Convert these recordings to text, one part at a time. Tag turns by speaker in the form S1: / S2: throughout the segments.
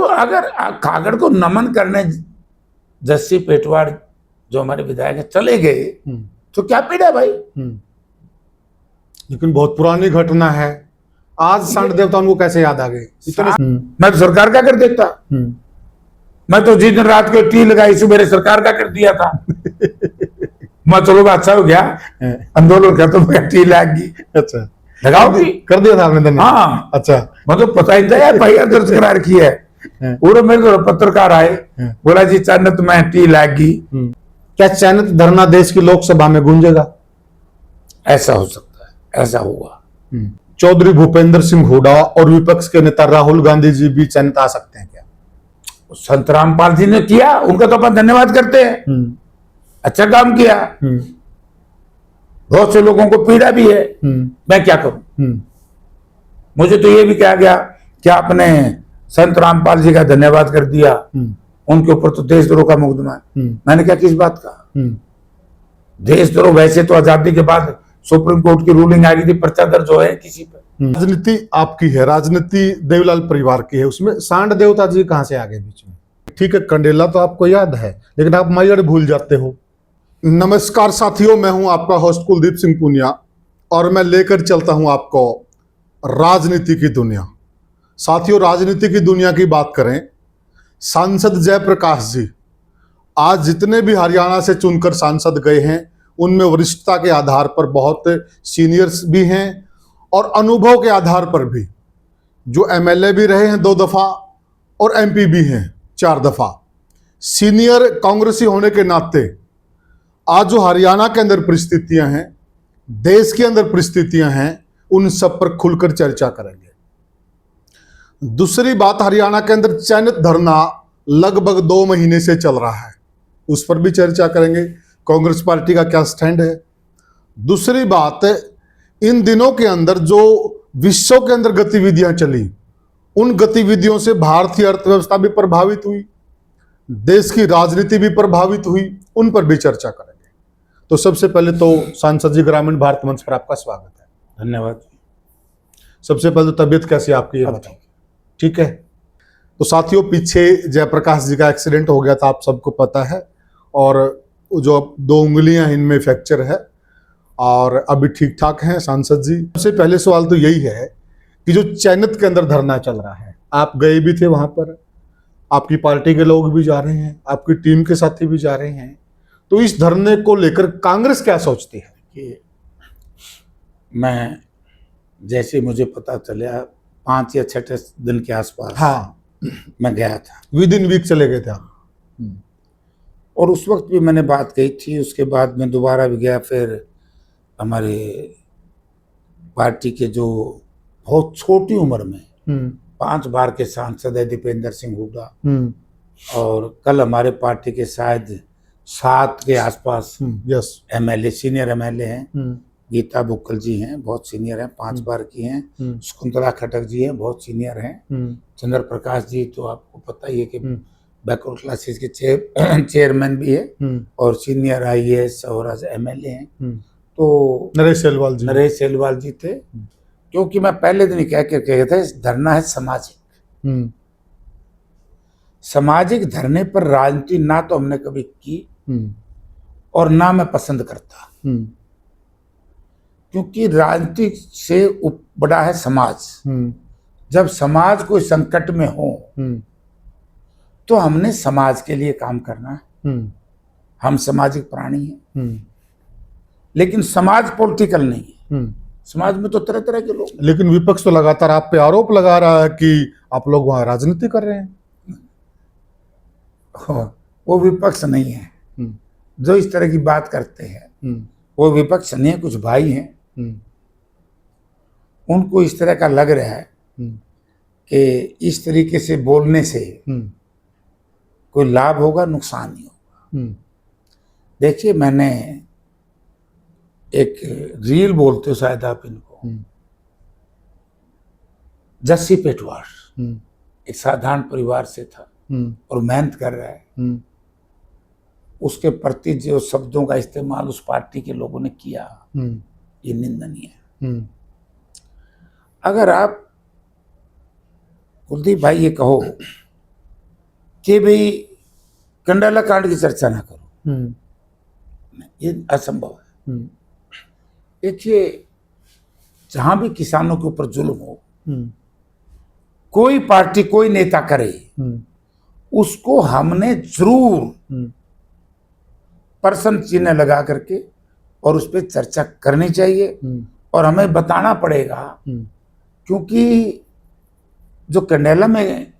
S1: अगर कागड़ को नमन करने जस्सी पेटवाड़ जो हमारे विधायक हैं चले गए तो क्या पीड़ा भाई।
S2: लेकिन बहुत पुरानी घटना है, आज सांड देवता उनको कैसे याद आ गए?
S1: मैं तो सरकार का कर देता, मैं तो जिस दिन रात को टी लगाई सुबह सरकार का कर दिया था। मैं चलो अच्छा हो गया, आंदोलन खत्म हो गया, टी लग गई।
S2: अच्छा,
S1: लगाओ
S2: कर दिया था आपने?
S1: हाँ।
S2: अच्छा,
S1: मतलब पता ही था यार भाई दर्ज करा रखी है। पूरे मेरे तो पत्रकार आए, बोला जी चैनत में टी लग गई।
S2: क्या चैनत धरना देश की लोकसभा में गूंजेगा?
S1: ऐसा हो सकता है, ऐसा हुआ।
S2: चौधरी भूपेंद्र सिंह हुड्डा और विपक्ष के नेता राहुल गांधी जी भी चैनत आ सकते हैं क्या?
S1: संत रामपाल जी ने किया, उनका तो अपन धन्यवाद करते हैं, अच्छा काम किया। बहुत से लोगों को पीड़ा भी है, मैं क्या करूं। मुझे तो ये भी कहा गया कि आपने संत रामपाल जी का धन्यवाद कर दिया, उनके ऊपर तो देशद्रोह का मुकदमा है। मैंने क्या किस बात का देशद्रोह? वैसे तो आजादी के बाद सुप्रीम कोर्ट की रूलिंग आ गई थी, पर्चा दर्ज हो है किसी पर।
S2: राजनीति आपकी है, राजनीति देवलाल परिवार की है, उसमें सांड देवता जी कहां से आ गए बीच में? ठीक है, कंडेला तो आपको याद है, लेकिन आप मैयर भूल जाते हो। नमस्कार साथियों, मैं हूं आपका होस्ट कुलदीप सिंह पुनिया और मैं लेकर चलता हूं आपको राजनीति की दुनिया। साथियों, राजनीति की दुनिया की बात करें, सांसद जयप्रकाश जी आज जितने भी हरियाणा से चुनकर सांसद गए हैं उनमें वरिष्ठता के आधार पर बहुत सीनियर्स भी हैं और अनुभव के आधार पर भी, जो एमएलए भी रहे हैं 2 दफा और एमपी भी हैं 4 दफा। सीनियर कांग्रेसी होने के नाते आज जो हरियाणा के अंदर परिस्थितियां हैं, देश के अंदर परिस्थितियां हैं, उन सब पर खुलकर चर्चा करेंगे। दूसरी बात, हरियाणा के अंदर चयनित धरना लगभग 2 महीने से चल रहा है, उस पर भी चर्चा करेंगे, कांग्रेस पार्टी का क्या स्टैंड है। दूसरी बात, इन दिनों के अंदर जो विश्व के अंदर गतिविधियां चली, उन गतिविधियों से भारतीय अर्थव्यवस्था भी प्रभावित हुई, देश की राजनीति भी प्रभावित हुई, उन पर भी चर्चा करेंगे। तो सबसे पहले तो सांसद जी ग्रामीण भारत मंच पर आपका स्वागत है।
S1: धन्यवाद।
S2: सबसे पहले तो तबीयत कैसी है आपकी, ये बताओ? ठीक है। तो साथियों, पीछे जयप्रकाश जी का एक्सीडेंट हो गया था, आप सबको पता है, और जो 2 उंगलियां इनमें फ्रैक्चर है और अभी ठीक ठाक हैं सांसद जी। सबसे पहले सवाल तो यही है कि जो चैनत के अंदर धरना चल रहा है, आप गए भी थे वहां पर, आपकी पार्टी के लोग भी जा रहे हैं, आपकी टीम के साथी भी जा रहे हैं, तो इस धरने को लेकर कांग्रेस क्या सोचती है?
S1: कि मैं जैसे मुझे पता चला 5 या 6 दिन के आसपास,
S2: हाँ,
S1: मैं गया था,
S2: विद इन वीक चले गए थे आप।
S1: और उस वक्त भी मैंने बात कही थी। उसके बाद मैं दोबारा भी गया, फिर हमारे पार्टी के जो बहुत छोटी उम्र में 5 बार के सांसद है दीपेंद्र सिंह हुड्डा, और कल हमारे पार्टी के शायद 7 के आसपास एमएलए, सीनियर एमएलए हैं। गीता बुक्कल जी हैं, बहुत सीनियर हैं, 5 बार की हैं। शकुंतला खट्टर जी हैं, बहुत सीनियर हैं। चंद्र प्रकाश जी तो आपको पता ही है कि बैकवर्ड क्लासेस के चेयरमैन भी है और सीनियर आईएएस और आज एमएलए हैं। तो नरेश सेलवाल जी थे। क्योंकि मैं पहले दिन ही कह कर गया था, धरना है सामाजिक, सामाजिक धरने पर राजनीति ना तो हमने कभी की और ना मैं पसंद करता, क्योंकि राजनीति से बड़ा है समाज। जब समाज कोई संकट में हो तो हमने समाज के लिए काम करना है। हम सामाजिक प्राणी हैं, लेकिन समाज पॉलिटिकल नहीं है। समाज में तो तरह तरह के लोग।
S2: लेकिन विपक्ष तो लगातार आप पे आरोप लगा रहा है कि आप लोग वहां राजनीति कर रहे हैं।
S1: वो विपक्ष नहीं है जो इस तरह की बात करते हैं, वो विपक्ष नहीं है, कुछ भाई हैं, उनको इस तरह का लग रहा है कि इस तरीके से बोलने से कोई लाभ होगा, नुकसान नहीं होगा। देखिए, मैंने एक रील बोलते हो शायद आप इनको, जस्सी पेटवाड़ एक साधारण परिवार से था और मेहनत कर रहा है, उसके प्रति जो शब्दों का इस्तेमाल उस पार्टी के लोगों ने किया, ये निंदनीय है। अगर आप कुलदीप भाई ये कहो कि भाई कंडाला कांड की चर्चा ना करो, ये असंभव है। देखिए, जहां भी किसानों के ऊपर जुल्म हो, कोई पार्टी कोई नेता करे, उसको हमने जरूर प्रश्न चिन्ह लगा करके और उस पर चर्चा करनी चाहिए और हमें बताना पड़ेगा, क्योंकि जो कंडेला में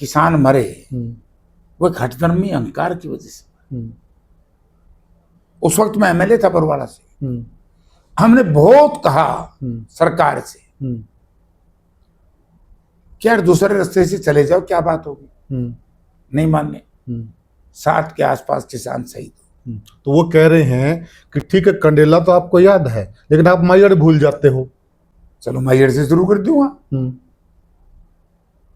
S1: किसान मरे वो एक हठधर्मी अहंकार की वजह से। उस वक्त मैं एमएलए था बरवाड़ा से, हमने बहुत कहा सरकार से कि यार दूसरे रास्ते से चले जाओ, क्या बात होगी, नहीं मानने। 60 के आसपास किसान शहीद।
S2: तो वो कह रहे हैं कि ठीक है कंडेला तो आपको याद है, लेकिन आप माइयड़ भूल जाते हो।
S1: चलो माइयड़ से शुरू कर दूंगा।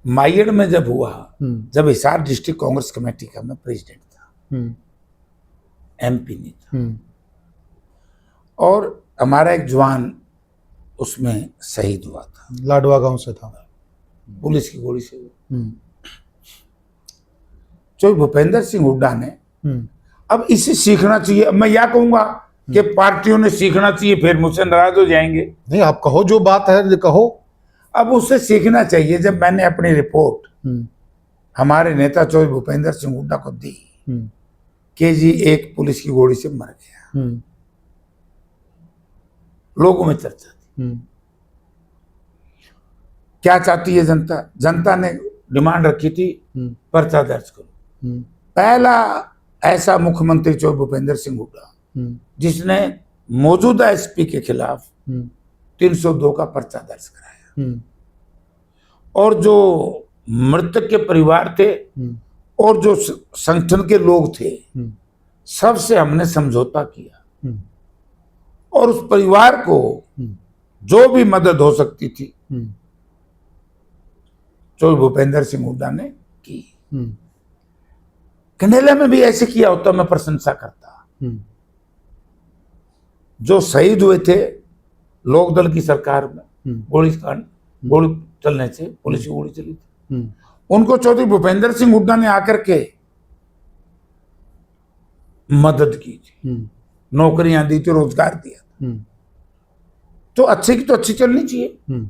S1: माइयड़ में जब हुआ, जब हिसार डिस्ट्रिक्ट कांग्रेस कमेटी का मैं प्रेसिडेंट था, एमपी नहीं था, और हमारा एक जवान उसमें शहीद हुआ था,
S2: लाडवा गांव से था,
S1: पुलिस की गोली से। जो भूपेंद्र सिंह हुड्डा ने, अब इसे सीखना चाहिए। अब मैं क्या कहूंगा कि पार्टियों ने सीखना चाहिए, फिर मुझसे नाराज हो जाएंगे।
S2: नहीं, आप कहो जो बात है कहो।
S1: अब उससे सीखना चाहिए। जब मैंने अपनी रिपोर्ट हमारे नेता चौधरी भूपेंद्र सिंह हुड्डा को दी कि जी एक पुलिस की गोली से मर गया, लोगों में चर्चा थी। क्या चाहती है जनता? जनता ने डिमांड रखी थी पर्चा दर्ज करो। पहला ऐसा मुख्यमंत्री चौधरी भूपेंद्र सिंह हुड्डा जिसने मौजूदा एसपी के खिलाफ 302 का पर्चा दर्ज कराया। और जो मृतक के परिवार थे और जो संगठन के लोग थे, सबसे हमने समझौता किया और उस परिवार को जो भी मदद हो सकती थी चौधरी भूपेंद्र सिंह हुड्डा ने की। कंडेला में भी ऐसे किया होता, मैं प्रशंसा करता। जो शहीद हुए थे लोकदल की सरकार में, गोली चलने से, पुलिस की गोली चली थी, उनको चौधरी भूपेंद्र सिंह हुड्डा ने आकर के मदद की थी, नौकरियां दी थी, रोजगार दिया। तो अच्छे की तो अच्छी चलनी चाहिए।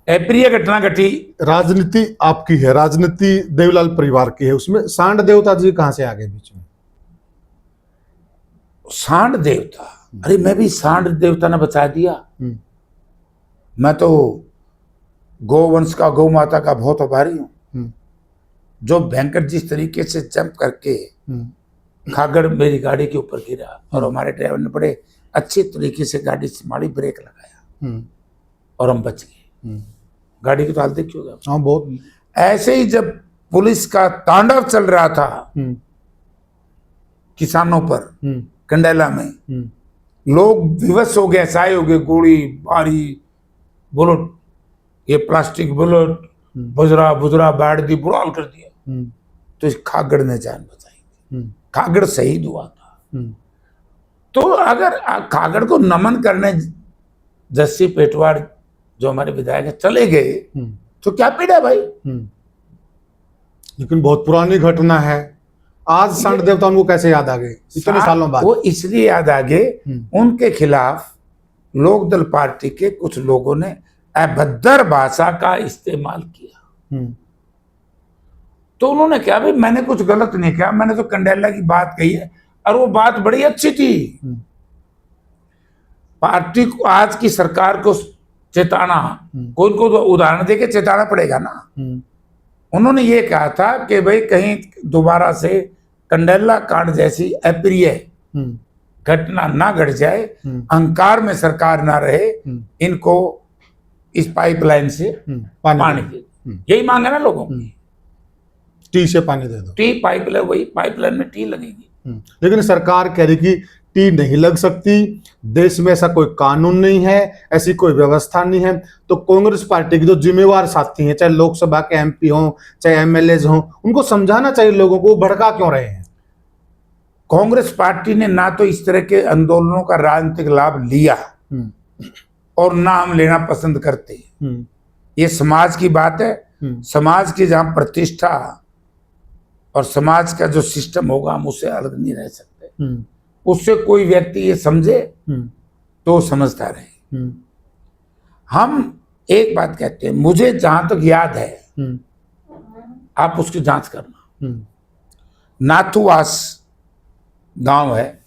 S1: अप्रिय घटना घटी।
S2: राजनीति आपकी है, राजनीति देवलाल परिवार की है, उसमें सांड देवता जी कहां से आ गए बीच में?
S1: सांड देवता, अरे मैं भी सांड देवता ने बचा दिया। मैं तो गौवंश का, गौ माता का बहुत आभारी हूं। जो भयंकर जिस तरीके से जंप करके खागड़ मेरी गाड़ी के ऊपर गिरा और हमारे ड्राइवर ने बड़े अच्छे तरीके से गाड़ी संभाली, ब्रेक लगाया और हम बच गए। गाड़ी की तो हालत देखी होगा।
S2: हाँ, बहुत।
S1: ऐसे ही जब पुलिस का तांडव चल रहा था किसानों पर कंडेला में, लोग विवश हो गए, साए हो गए, गोली बारी, बुलेट, ये प्लास्टिक बुलेट, बुजरा बैठ दी, बुरा हाल कर दिया। तो इस खागड़ ने जान बचाई। खागड़ शहीद हुआ था। तो अगर खागड़ को नमन करने जस्सी पेटवाड़ जो हमारे विधायक है चले गए, तो क्या पीड़ा भाई।
S2: लेकिन बहुत पुरानी घटना है। आज सांड देवता उनको कैसे याद आ गए इतने सालों बाद?
S1: वो इसलिए याद आ गए, उनके खिलाफ लोकदल पार्टी के कुछ लोगों ने अभद्र भाषा का इस्तेमाल किया। तो उन्होंने क्या, भाई मैंने कुछ गलत नहीं किया, मैंने तो कंडेला की बात कही है और वो बात बड़ी अच्छी थी। पार्टी को, आज की सरकार को चेताना, कोई को तो उदाहरण देके चेताना पड़ेगा ना। उन्होंने ये कहा था कि भाई कहीं दोबारा से कंडेला कांड जैसी अप्रिय घटना ना घट जाए, अहंकार में सरकार ना रहे, इनको इस पाइपलाइन से पानी दे। यही मांग है ना लोगों की।
S2: टी से पानी दे दो।
S1: टी पाइपलाइन, वही पाइपलाइन में टी लगेगी।
S2: लेकिन सरकार कह रही कि टी नहीं लग सकती, देश में ऐसा कोई कानून नहीं है, ऐसी कोई व्यवस्था नहीं है। तो कांग्रेस पार्टी के जो जिम्मेवार साथी हैं, चाहे लोकसभा के एमपी हों, चाहे एमएलए हों, उनको समझाना चाहिए लोगों को, भड़का क्यों रहे हैं?
S1: कांग्रेस पार्टी ने ना तो इस तरह के आंदोलनों का राजनीतिक लाभ लिया और ना हम लेना पसंद करते। ये समाज की बात है। समाज की जहां प्रतिष्ठा और समाज का जो सिस्टम होगा हम उससे अलग नहीं रह सकते। उससे कोई व्यक्ति ये समझे तो समझता रहे। हम एक बात कहते हैं, मुझे जहां तक याद है, आप उसकी जांच करना, नाथुवास गांव है,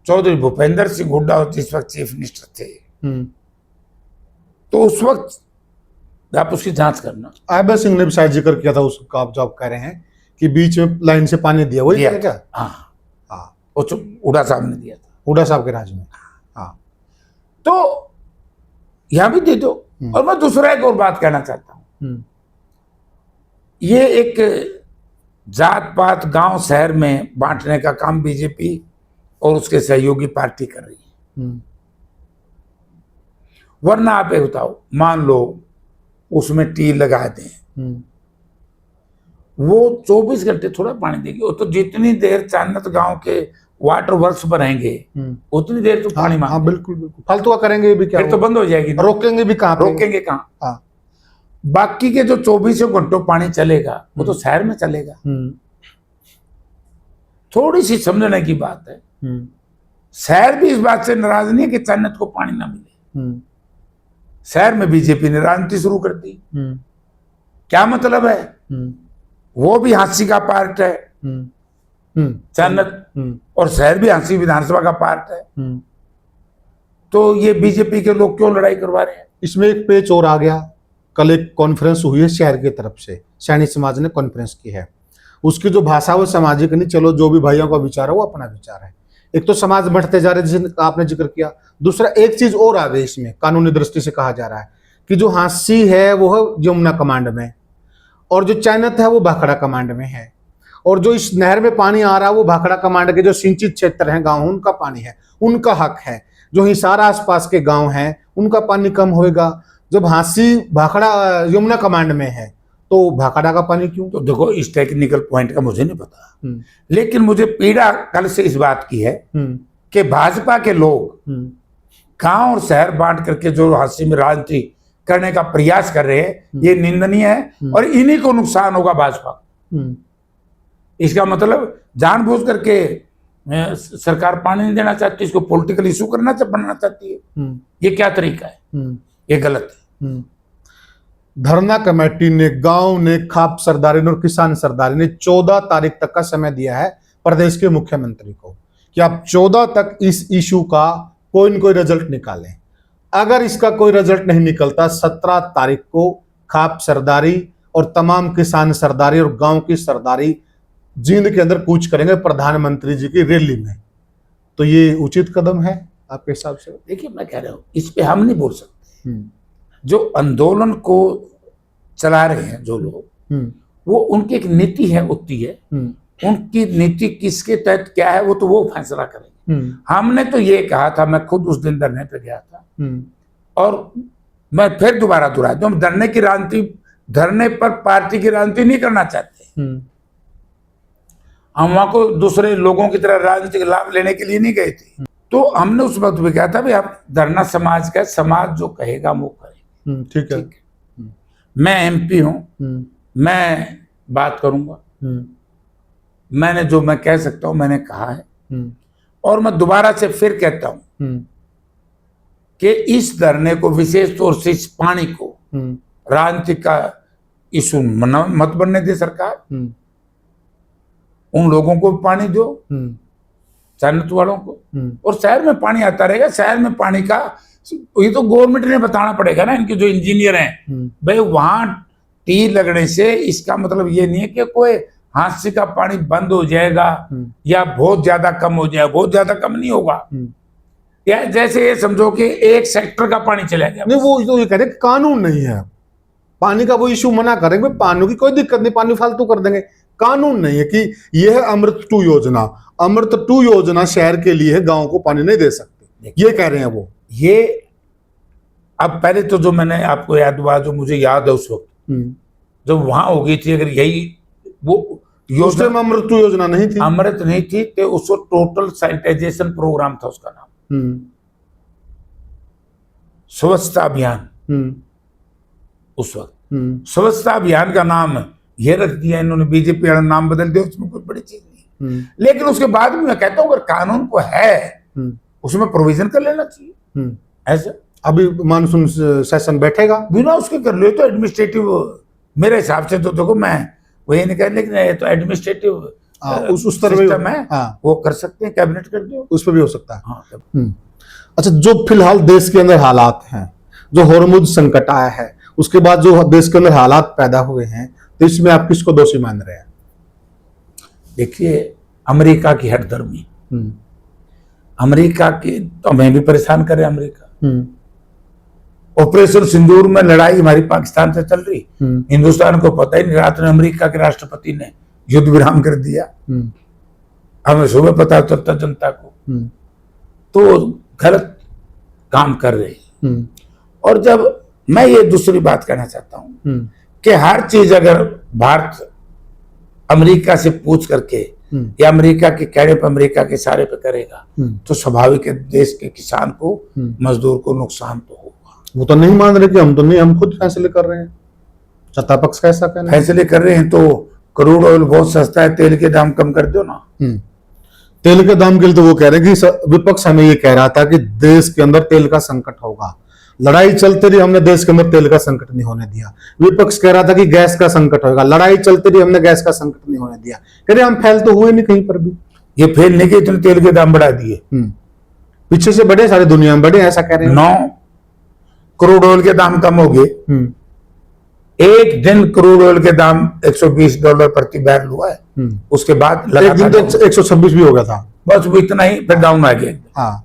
S1: चौधरी भूपेंद्र सिंह हुड्डा जिस वक्त चीफ मिनिस्टर थे, तो उस वक्त आप उसकी जांच करना।
S2: आयबा सिंह ने भी शायद जिक्र किया था उसका, आप जो आप कह रहे हैं कि बीच में लाइन से पानी दिया, वही
S1: दिया
S2: था क्या?
S1: हाँ,
S2: हाँ,
S1: वो हुड्डा साहब ने दिया था।
S2: हुड्डा साहब के राज में। हाँ,
S1: तो यहां भी दे दो। और मैं दूसरा एक और बात कहना चाहता हूं, ये एक जात पात गांव शहर में बांटने का काम बीजेपी और उसके सहयोगी पार्टी कर रही है। वरना आप ये बताओ, मान लो उसमें टी लगा दें, वो 24 घंटे थोड़ा पानी देगी। वो तो जितनी देर चांदत गांव के वाटर वर्क्स बनेंगे उतनी देर तो पानी
S2: हाँ, बिल्कुल बिल्कुल, फालतू का करेंगे भी क्या,
S1: फिर तो बंद हो जाएगी ना।
S2: रोकेंगे भी कहाँ पे?
S1: रोकेंगे कहाँ?
S2: हाँ,
S1: बाकी के जो 24 घंटों पानी चलेगा वो तो शहर में चलेगा। थोड़ी सी समझने की बात है। शहर भी इस बात से नाराज नहीं है कि चांदत को पानी ना मिले। शहर में बीजेपी ने राजनीति शुरू कर दी। क्या मतलब है? वो भी हाँसी का पार्ट है चांदत, और शहर भी हाँसी विधानसभा का पार्ट है। तो ये बीजेपी के लोग क्यों लड़ाई करवा रहे हैं?
S2: इसमें एक पेच और आ गया। कल एक कॉन्फ्रेंस हुई है शहर की तरफ से, सैनी समाज ने कॉन्फ्रेंस की है। उसकी जो भाषा वो सामाजिक नहीं, चलो जो भी भाइयों का विचार है वो अपना विचार है। एक तो समाज बढ़ते जा रहे जिसे आपने जिक्र किया, दूसरा एक चीज और आ गई इसमें, कानूनी दृष्टि से कहा जा रहा है कि जो हाँसी है वो है यमुना कमांड में, और जो चांदत है वो भाखड़ा कमांड में है, और जो इस नहर में पानी आ रहा है वो भाखड़ा कमांड के जो सिंचित क्षेत्र हैं गांव, उनका पानी है, उनका हक है। जो हिसार आसपास के गांव हैं उनका पानी कम होएगा। जब हाँसी भाखड़ा यमुना कमांड में है तो भाखड़ा का पानी क्यों?
S1: तो देखो, इस टेक्निकल पॉइंट का मुझे नहीं पता, लेकिन मुझे पीड़ा कल से इस बात की है कि भाजपा के लोग गांव और शहर बांट करके जो हाँसी में राजनीति करने का प्रयास कर रहे हैं, ये निंदनीय है और इन्हीं को नुकसान होगा भाजपा। इसका मतलब जानबूझ करके सरकार पानी नहीं देना चाहती, इसको पॉलिटिकल इशू बनाना चाहती है। ये क्या तरीका है? ये गलत है।
S2: धरना कमेटी ने, गांव ने, खाप सरदारी ने और किसान सरदारी ने 14 तारीख तक का समय दिया है प्रदेश के मुख्यमंत्री को कि आप 14 तक इस इशू का कोई न कोई रिजल्ट निकालें। अगर इसका कोई रिजल्ट नहीं निकलता, 17 तारीख को खाप सरदारी और तमाम किसान सरदारी और गांव की सरदारी जींद के अंदर कूच करेंगे प्रधानमंत्री जी की रैली में। तो ये उचित कदम है आपके हिसाब से?
S1: देखिए, मैं कह रहा हूं, इस पे हम नहीं बोल सकते। जो आंदोलन को चला रहे हैं जो लोग, वो उनकी एक नीति है, होती है। उनकी नीति किसके तहत क्या है वो तो वो फैसला करेंगे। हमने तो ये कहा था, मैं खुद उस दिन धरने पे गया था, और मैं फिर दोबारा दोहरा दूं, हम धरने की राजनीति, धरने पर पार्टी की राजनीति नहीं करना चाहते। हम वहां को दूसरे लोगों की तरह राजनीतिक लाभ लेने के लिए नहीं गए थे। तो हमने उस वक्त भी कहा था भाई, आप धरना समाज का, समाज जो कहेगा वो करें।
S2: ठीक है।
S1: मैं एमपी हूं, मैं बात करूंगा, मैंने जो मैं कह सकता हूं मैंने कहा है, और मैं दोबारा से फिर कहता हूं कि इस धरने को, विशेष तौर से इस पानी को राजनीतिक का इशू मत बनने दे सरकार। उन लोगों को पानी दो, चांदत वालों को, और शहर में पानी आता रहेगा। शहर में पानी का ये तो गवर्नमेंट ने बताना पड़ेगा ना, इनके जो इंजीनियर हैं, भाई वहां टी लगने से इसका मतलब ये नहीं है कि कोई हाँसी का पानी बंद हो जाएगा या बहुत ज्यादा कम हो जाएगा। बहुत ज्यादा कम नहीं होगा। या जैसे ये समझो कि एक सेक्टर का पानी चला गया।
S2: नहीं, वो तो ये कह रहे कानून नहीं है, पानी का वो इशू मना करेंगे, पानी की कोई दिक्कत नहीं, पानी फालतू कर देंगे। कानून नहीं है कि यह है अमृत 2 योजना। अमृत 2 योजना शहर के लिए है, गांव को पानी नहीं दे सकते, ये कह रहे हैं वो।
S1: ये अब पहले तो जो मैंने आपको याद हुआ, जो मुझे याद है उस वक्त जब वहां हो गई थी, अगर यही वो योजना,
S2: अमृत 2 योजना नहीं थी,
S1: अमृत नहीं थी, तो उसको टोटल सैनिटाइजेशन प्रोग्राम था उसका नाम, स्वच्छता अभियान। उस वक्त स्वच्छता अभियान का नाम ये रख दिया इन्होंने, बीजेपी वाला नाम बदल दिया, उसमें कोई बड़ी चीज नहीं। लेकिन उसके बाद भी मैं कहता हूँ अगर कानून को है उसमें प्रोविजन कर लेना चाहिए। ऐसा
S2: अभी मानसून सेशन बैठेगा,
S1: बिना उसके कर लो तो एडमिनिस्ट्रेटिव, मेरे हिसाब से तो देखो मैं वही नहीं कह, लेकिन ये तो एडमिनिस्ट्रेटिव
S2: उस तरह
S1: सिस्टम है,
S2: हाँ,
S1: वो कर सकते हैं, कैबिनेट कर दो,
S2: उस पर भी हो सकता है।
S1: हाँ।
S2: अच्छा, जो फिलहाल देश के अंदर हालात हैं, जो हॉर्मुज संकट आया है, उसके बाद जो देश के अंदर हालात पैदा हुए हैं, तो इसमें आप किसको दोषी मान रहे हैं?
S1: देखिए, अमेरिका की हठधर्मी, अमेरिका की तो हमें भी परेशान करे। अमेरिका ऑपरेशन सिंदूर में लड़ाई हमारी पाकिस्तान से चल रही, हिंदुस्तान को पता ही नहीं, रात में अमेरिका के राष्ट्रपति ने युद्ध विराम कर दिया, हमें सुबह पता चलता जनता को। तो गलत काम कर रहे। और जब मैं ये दूसरी बात कहना चाहता हूं कि हर चीज अगर भारत अमेरिका से पूछ करके या अमेरिका के कहने पर अमेरिका के इशारे पे करेगा तो स्वाभाविक है देश के किसान को, मजदूर को नुकसान तो होगा।
S2: वो तो नहीं मान रहे कि हम तो नहीं, हम खुद फैसले कर रहे हैं। सत्ता पक्ष का ऐसा कहना है।
S1: फैसले कर रहे हैं तो क्रूड ऑयल बहुत सस्ता है, तेल के दाम कम कर दो ना।
S2: तेल के दाम के लिए तो वो कह रहे हैं कि विपक्ष हमें ये कह रहा था कि देश के अंदर तेल का संकट होगा, लड़ाई चलते रही, हमने देश के अंदर तेल का संकट नहीं होने दिया। विपक्ष कह रहा था कि गैस का संकट होगा, लड़ाई चलती रही, हमने गैस का संकट नहीं होने दिया। कह रहे हम फेल तो हुए नहीं कहीं पर भी।
S1: ये फेल नहीं कि इतने तेल के दाम बढ़ा दिए,
S2: पीछे से बढ़े, सारी दुनिया में बढ़े, ऐसा कह रहे हैं।
S1: 9 क्रूड ऑयल के दाम कम हो गए। एक दिन क्रूड ऑयल के दाम $120 प्रति बैरल हुआ है, उसके बाद
S2: एक दिन तो 126 भी हो गया था,
S1: बस वो इतना ही, फिर डाउन आ गया।
S2: हाँ,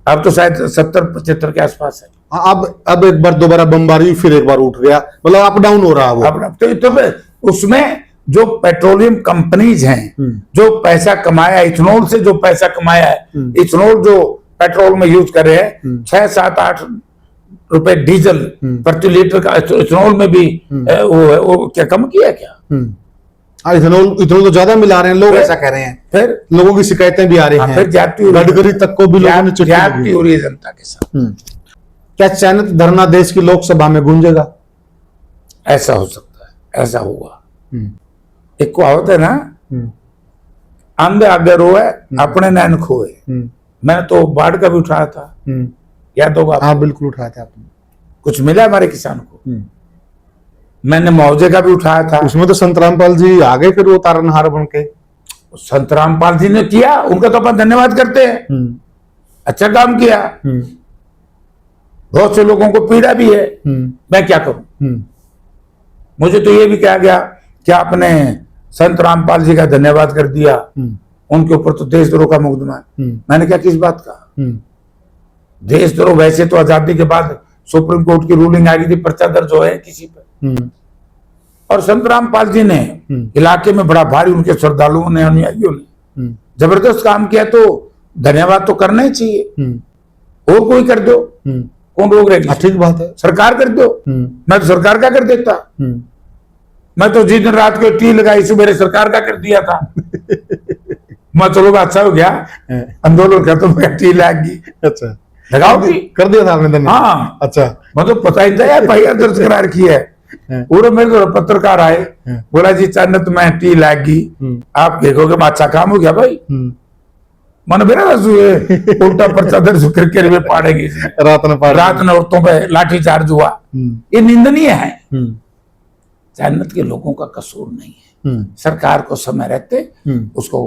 S1: अब तो शायद 70-75 के आसपास है।
S2: अब एक बार दोबारा बमबारी, फिर एक बार उठ गया, मतलब अप डाउन हो रहा है वो।
S1: अब तो उसमें जो पेट्रोलियम कंपनीज हैं, जो पैसा कमाया इथेनॉल से, जो पैसा कमाया है, इथेनॉल जो पेट्रोल में यूज कर रहे हैं, 6-7-8 रुपए डीजल प्रति लीटर का इथेनॉल में भी वो क्या कम किया क्या?
S2: इथेनॉल तो ज्यादा मिला रहे हैं लोग, ऐसा कह रहे हैं।
S1: फिर
S2: लोगों की शिकायतें भी आ रही हैं,
S1: फिर
S2: गडकरी तक को भी लोगों ने चिट्ठी
S1: जाती हो रही है जनता के साथ।
S2: क्या चयनित धरना देश की लोकसभा में गूंजेगा?
S1: ऐसा हो सकता है, ऐसा होगा। एक कहावत है ना, आंधे आगे रोए अपने नैन खोए। मैं तो बाढ़ का भी उठाया था, याद होगा?
S2: हाँ, बिल्कुल उठाया था आपने।
S1: कुछ मिला हमारे किसान को। मैंने मुआवजे का भी उठाया था,
S2: उसमें तो संत रामपाल जी आ गए, फिर वो तारनहार बन के।
S1: संत रामपाल जी ने किया, उनका तो अपन धन्यवाद करते हैं, अच्छा काम किया। बहुत से लोगों को पीड़ा भी है, मैं क्या करूं? मुझे तो ये भी कहा गया कि आपने संत रामपाल जी का धन्यवाद कर दिया, उनके ऊपर तो देशद्रोह का मुकदमा है। मैंने क्या, किस बात का देशद्रोह? वैसे तो आजादी के बाद सुप्रीम कोर्ट की रूलिंग आ गई थी, पर्चा दर्ज हो है किसी पर। और संत रामपाल जी ने इलाके में बड़ा भारी, उनके श्रद्धालुओं ने, अनुयायियों ने जबरदस्त काम किया, तो धन्यवाद तो करना ही चाहिए। और कोई कर दो, कौन रोक रहे?
S2: ठीक बात है,
S1: सरकार कर दो। मैं तो सरकार का कर देता। मैं तो जिस दिन रात को टी लगाई सुबह सरकार का कर दिया था। मैं चलो अच्छा हो गया, आंदोलन खत्म हो गया, टी लगी।
S2: अच्छा,
S1: लगाओ टी,
S2: कर दिया था आपने धन्यवाद?
S1: हाँ,
S2: अच्छा,
S1: मतलब पता ही था यार, भाई दर्ज करार की है। पूरे मेरे तो पत्रकार आए, बोला जी चांद मैं टी लगी, आप देखोगे अच्छा काम हो गया भाई। मन मेरा उल्टा पर्चा दर्ज करके पाड़ेगी, रात में औरतों पे लाठीचार्ज हुआ, ये निंदनीय है। जन्नत के लोगों का कसूर नहीं है, सरकार को समय रहते उसको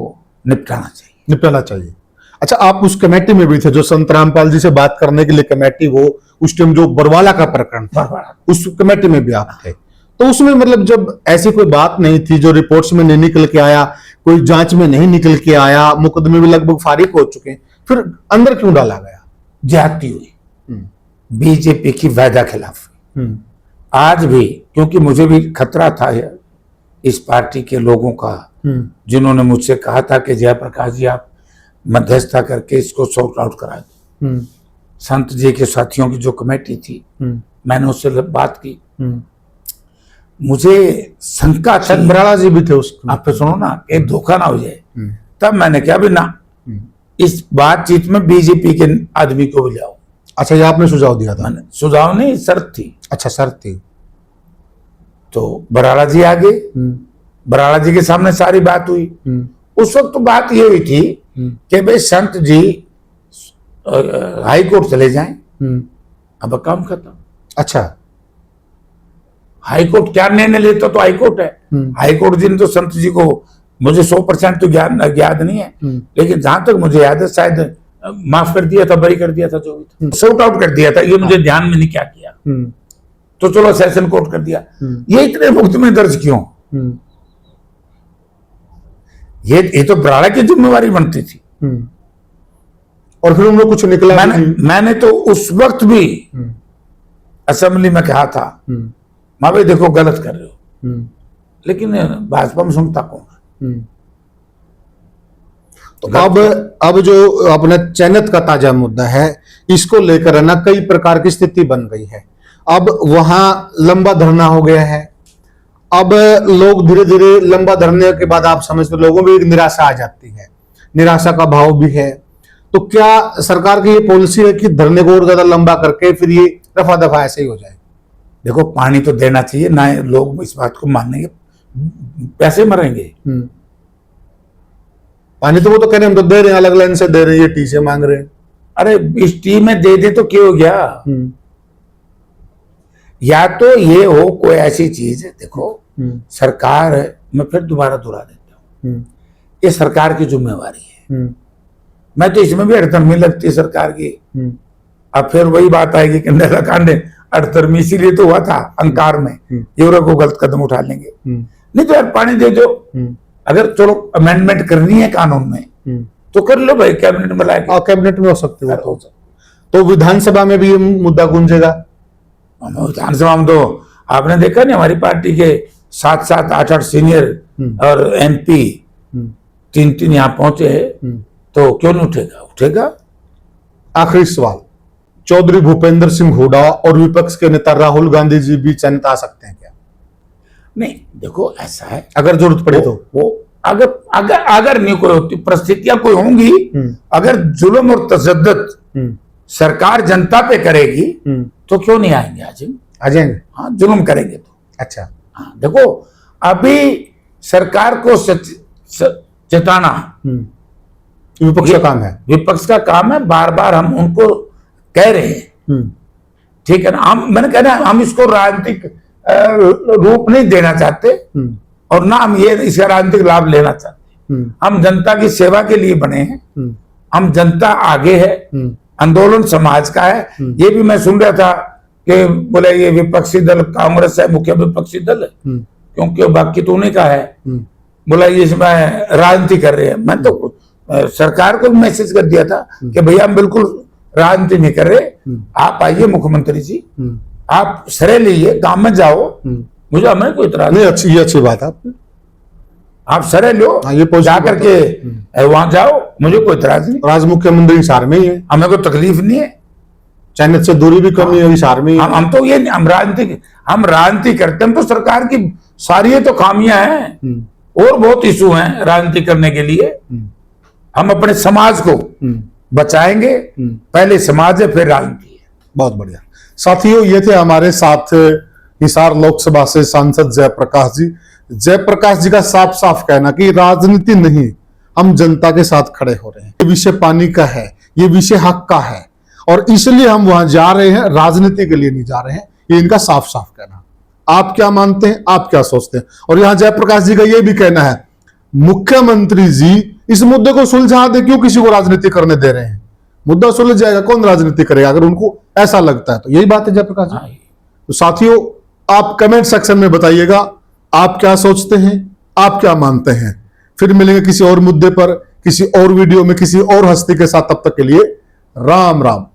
S1: निपटाना चाहिए।
S2: अच्छा, आप उस कमेटी में भी थे जो संत रामपाल जी से बात करने के लिए कमेटी, वो उस टाइम जो बरवाला का प्रकरण था, उस कमेटी में भी आप थे। तो उसमें मतलब जब ऐसी कोई बात नहीं थी, जो रिपोर्ट्स में नहीं निकल के आया, कोई जांच में नहीं निकल के आया, मुकदमे भी लगभग फारिग हो चुके, फिर अंदर क्यों डाला गया?
S1: जाती हुई बीजेपी की वायदा खिलाफ। आज भी, क्योंकि मुझे भी खतरा था इस पार्टी के लोगों का, जिन्होंने मुझसे कहा था कि जयप्रकाश जी आप मध्यस्थता करके इसको सॉर्ट आउट करा दो। संत जी के साथियों की जो कमेटी थी, मैंने उससे बात की, मुझे शंका थी,
S2: बराड़ा जी भी थे उसको,
S1: आप सुनो ना, एक धोखा ना हो जाए। तब मैंने क्या भी ना, इस बातचीत में बीजेपी के आदमी को भी लाओ।
S2: अच्छा, ये आपने सुझाव दिया था?
S1: मैंने सुझाव नहीं, शर्त थी।
S2: अच्छा, शर्त थी।
S1: तो बराला जी आ गए, बराला जी के सामने सारी बात हुई। उस वक्त तो बात ये हुई थी कि भाई संत जी हाई कोर्ट चले जाएं, अब काम खत्म।
S2: अच्छा,
S1: हाई कोर्ट क्या निर्णय लेता तो हाई कोर्ट है। हाई कोर्ट जी ने तो संत जी को, मुझे 100% तो याद नहीं है, लेकिन जहां तक मुझे याद है शायद माफ कर दिया था, बरी कर दिया था, जो भी था शॉर्ट आउट कर दिया था। ये मुझे ध्यान में नहीं क्या किया, तो चलो सेशन कोर्ट कर दिया। ये इतने मुकदमे दर्ज क्यों? ये तो बराला की जिम्मेवारी बनती थी।
S2: और फिर उन्होंने कुछ निकला।
S1: मैंने तो उस वक्त भी असेंबली में कहा था, माँ भाई देखो गलत कर रहे हो, लेकिन भाजपा में सुनता कौन?
S2: तो अब जो अपने चयनित का ताजा मुद्दा है, इसको लेकर है ना कई प्रकार की स्थिति बन गई है। अब वहां लंबा धरना हो गया है। अब लोग धीरे धीरे लंबा धरने के बाद आप समझते लोगों में एक निराशा आ जाती है, निराशा का भाव भी है। तो क्या सरकार की ये पॉलिसी है कि धरने को और ज्यादा लंबा करके फिर ये रफा दफा ऐसे ही हो जाए? देखो
S1: पानी तो देना चाहिए ना, लोग इस बात को मानेंगे, पैसे मरेंगे।
S2: पानी तो वो तो कह रहे हैं हम तो दे रहे हैं, अलग लाइन से दे रहे हैं, ये टी से मांग रहे हैं।
S1: अरे इस टी में दे दे तो क्या हो गया? या तो ये हो कोई ऐसी चीज, देखो सरकार, मैं फिर दोबारा दोहरा देता हूँ, ये सरकार की जिम्मेवारी है। मैं तो इसमें भी 78 लगती है सरकार की। अब फिर वही बात आएगी कि नहला कांडे 78 इसीलिए तो हुआ था अहंकार में, यूरो को गलत कदम उठा लेंगे। नहीं तो यार पानी दे दो, अगर चलो अमेंडमेंट करनी है कानून में तो कर लो भाई, कैबिनेट में लाएंगे।
S2: कैबिनेट में हो सकते हो तो विधानसभा में भी ये मुद्दा गूंजेगा।
S1: विधानसभा में तो आपने देखा नहीं, हमारी पार्टी के 7-7, 8-8 सीनियर और MP 3-3 यहाँ पहुंचे हैं, तो क्यों नहीं उठेगा? उठेगा।
S2: आखिरी सवाल, चौधरी भूपेंद्र सिंह हुड्डा और विपक्ष के नेता राहुल गांधी जी भी चयनित आ सकते हैं क्या?
S1: नहीं, देखो ऐसा है,
S2: अगर जरूरत पड़े तो
S1: वो अगर नहीं कोई होती, परिस्थितियां कोई होंगी, अगर जुल्म और तशद्दुद सरकार जनता पे करेगी तो क्यों नहीं आएंगे? आ जाएंगे। हाँ, जुल्म करेंगे तो।
S2: अच्छा,
S1: हाँ, देखो अभी सरकार को चेताना
S2: विपक्ष का काम है।
S1: विपक्ष का काम है, बार बार हम उनको कह रहे हैं, ठीक है ना। मैंने कहना हम इसको राजनीतिक रूप नहीं देना चाहते और ना हम ये इसका राजनीतिक लाभ लेना चाहते। हम जनता की सेवा के लिए बने हैं, हम जनता आगे है, आंदोलन समाज का है। ये भी मैं सुन रहा था कि बोले ये विपक्षी दल कांग्रेस है, मुख्य विपक्षी दल है, क्योंकि बाकी तो उन्हीं का है। बोला ये इसमें राजनीति कर रहे हैं। मैं तो सरकार को मैसेज कर दिया था कि भैया हम बिल्कुल राजनीति नहीं कर रहे, आप आइए मुख्यमंत्री जी, आप सरे लीजिए, काम में जाओ, मुझे हमें कोई इतराज
S2: नहीं। अच्छी बात है,
S1: आप सरे लो, ये जाकर के वहां जाओ, मुझे कोई इतराज नहीं।
S2: राज मुख्यमंत्री हिसार में ही है,
S1: हमें कोई तकलीफ नहीं है,
S2: चयनित से दूरी भी कमी है, हिसार में
S1: हम तो ये हम राजनीति करते हैं। हम तो सरकार की सारी तो खामियां हैं और बहुत इशू हैं राजनीति करने के लिए। हम अपने समाज को बचाएंगे, पहले समाज है फिर राजनीति है।
S2: बहुत बढ़िया साथियों, ये थे हमारे साथ हिसार लोकसभा से सांसद जयप्रकाश जी। जयप्रकाश जी का साफ साफ कहना कि राजनीति नहीं, हम जनता के साथ खड़े हो रहे हैं। ये विषय पानी का है, ये विषय हक का है और इसलिए हम वहां जा रहे हैं, राजनीति के लिए नहीं जा रहे हैं। ये इनका साफ साफ कहना। आप क्या मानते हैं, आप क्या सोचते हैं? और यहां जयप्रकाश जी का यह भी कहना है, मुख्यमंत्री जी इस मुद्दे को सुलझा दे, क्यों किसी को राजनीति करने दे रहे हैं? मुद्दा सुलझ जाएगा, कौन राजनीति करेगा अगर उनको ऐसा लगता है तो। यही बात है जयप्रकाश जी। तो साथियों, आप कमेंट सेक्शन में बताइएगा आप क्या सोचते हैं, आप क्या मानते हैं। फिर मिलेंगे किसी और मुद्दे पर, किसी और वीडियो में, किसी और हस्ती के साथ। तब तक के लिए राम राम।